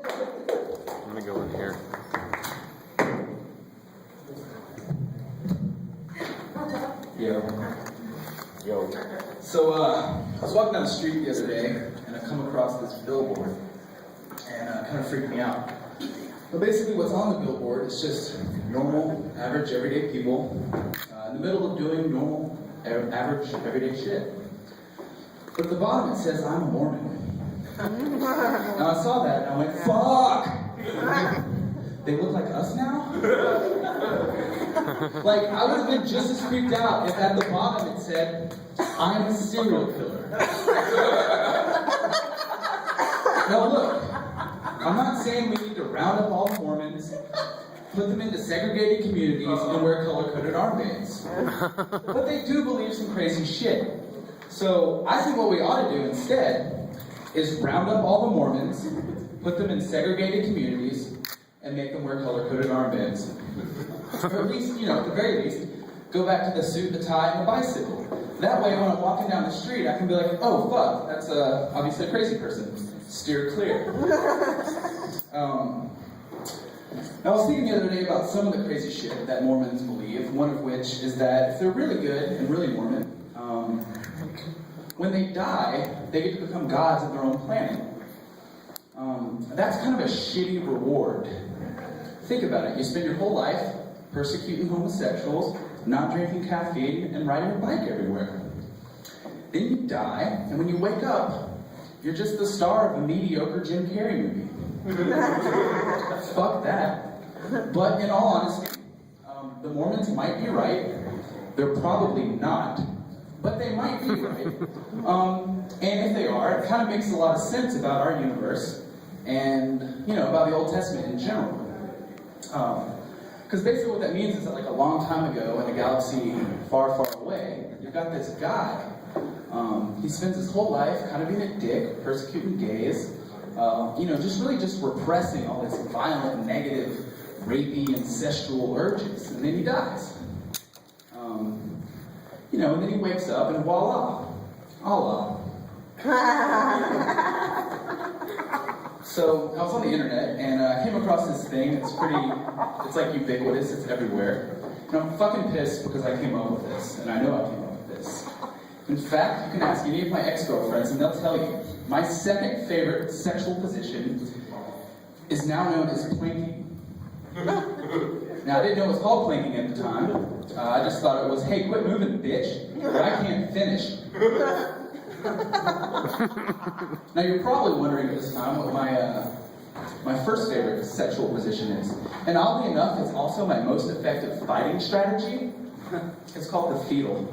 I'm gonna go in here. Yo. So, I was walking down the street the other day, and I come across this billboard, and it kind of freaked me out. But basically what's on the billboard is just normal, average, everyday people in the middle of doing normal, average, everyday shit. But at the bottom it says, I'm a Mormon. Now I saw that and I went, fuck! They look like us now? Like, I would have been just as freaked out if at the bottom it said, I'm a serial killer. Now look, I'm not saying we need to round up all Mormons, put them into segregated communities, and wear color-coded armbands. But they do believe some crazy shit. So I think what we ought to do instead is round up all the Mormons, put them in segregated communities, and make them wear color-coded armbands. Or at least, at the very least, go back to the suit, the tie, and the bicycle. That way, when I'm walking down the street, I can be like, oh, fuck, that's obviously a crazy person. Steer clear. I was thinking the other day about some of the crazy shit that Mormons believe, one of which is that if they're really good and really Mormon, when they die, they get to become gods of their own planet. That's kind of a shitty reward. Think about it. You spend your whole life persecuting homosexuals, not drinking caffeine, and riding your bike everywhere. Then you die, and when you wake up, you're just the star of a mediocre Jim Carrey movie. Fuck that. But in all honesty, the Mormons might be right. They're probably not. But they might be right. And if they are, it kind of makes a lot of sense about our universe and, about the Old Testament in general. Because basically what that means is that like a long time ago in a galaxy far, far away, you've got this guy. He spends his whole life kind of being a dick, persecuting gays, just repressing all this violent, negative, rapey, incestual urges, and then he dies. And then he wakes up and voila, Allah. So I was on the internet and I came across this thing. It's like ubiquitous, it's everywhere. And I'm fucking pissed because I came up with this, and I know I came up with this. In fact, you can ask any of my ex-girlfriends and they'll tell you, my second favorite sexual position is now known as planking. Now, I didn't know it was called planking at the time. I just thought it was, hey, quit moving, bitch, or I can't finish. Now, you're probably wondering at this time what my first favorite sexual position is. And oddly enough, it's also my most effective fighting strategy. It's called the fetal.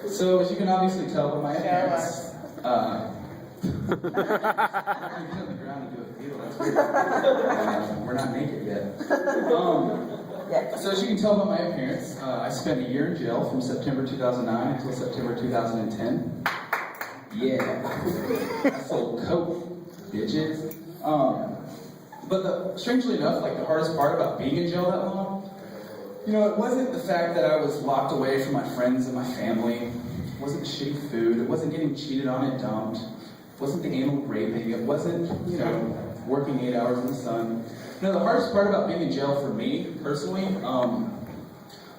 So, as you can obviously tell by my appearance, on the ground and do a fetal, that's weird. We're not naked yet. So as you can tell by my appearance, I spent a year in jail from September 2009 until September 2010. Yeah. I sold coke, bitches. But strangely enough, the hardest part about being in jail that long, it wasn't the fact that I was locked away from my friends and my family. It wasn't the shitty food. It wasn't getting cheated on and dumped. It wasn't the anal raping. It wasn't, working 8 hours in the sun. The hardest part about being in jail for me, personally,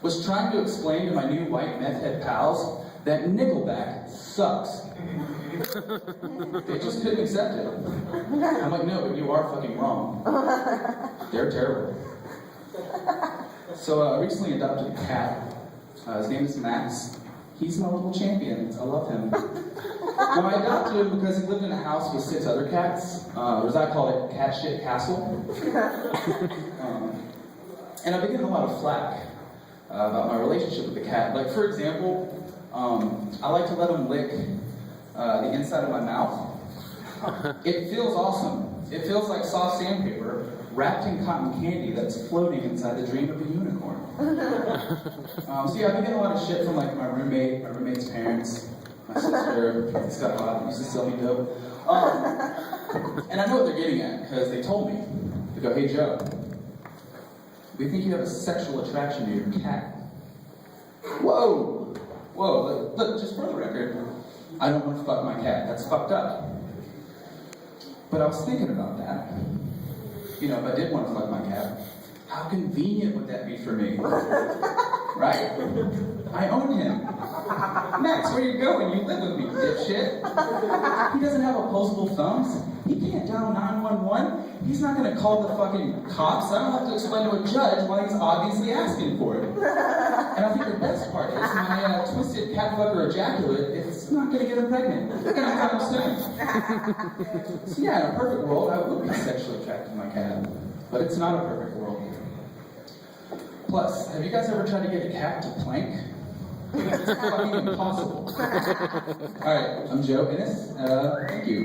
was trying to explain to my new white meth head pals that Nickelback sucks. They just couldn't accept it. I'm like, no, but you are fucking wrong. They're terrible. So I recently adopted a cat. His name is Max. He's my little champion. I love him. Now, I adopted him because he lived in a house with 6 other cats, or as I call it, cat shit castle. And I've been getting a lot of flack about my relationship with the cat. Like, for example, I like to let him lick the inside of my mouth. It feels awesome. It feels like soft sandpaper wrapped in cotton candy that's floating inside the dream of a unicorn. So yeah, I've been getting a lot of shit from my roommate's parents, my sister, Scott Bob, used to sell me dope. And I know what they're getting at, because they told me. They go, hey Joe, we think you have a sexual attraction to your cat. Whoa! Look, just for the record, I don't want to fuck my cat. That's fucked up. But I was thinking about that. You know, if I did want to fuck my cat, how convenient would that be for me? Right? I own him. Max, where you going? You live with me, dipshit. He doesn't have opposable thumbs. He can't dial 911. He's not going to call the fucking cops. I don't have to explain to a judge why he's obviously asking for it. And I think the best part is my twisted cat fucker ejaculate, it's not going to get him pregnant. Anytime soon. So yeah, in a perfect world, I would be sexually attracted to my cat. But it's not a perfect world. Plus, have you guys ever tried to get a cat to plank? It's fucking impossible. Alright, I'm Joe, Ennis. Thank you.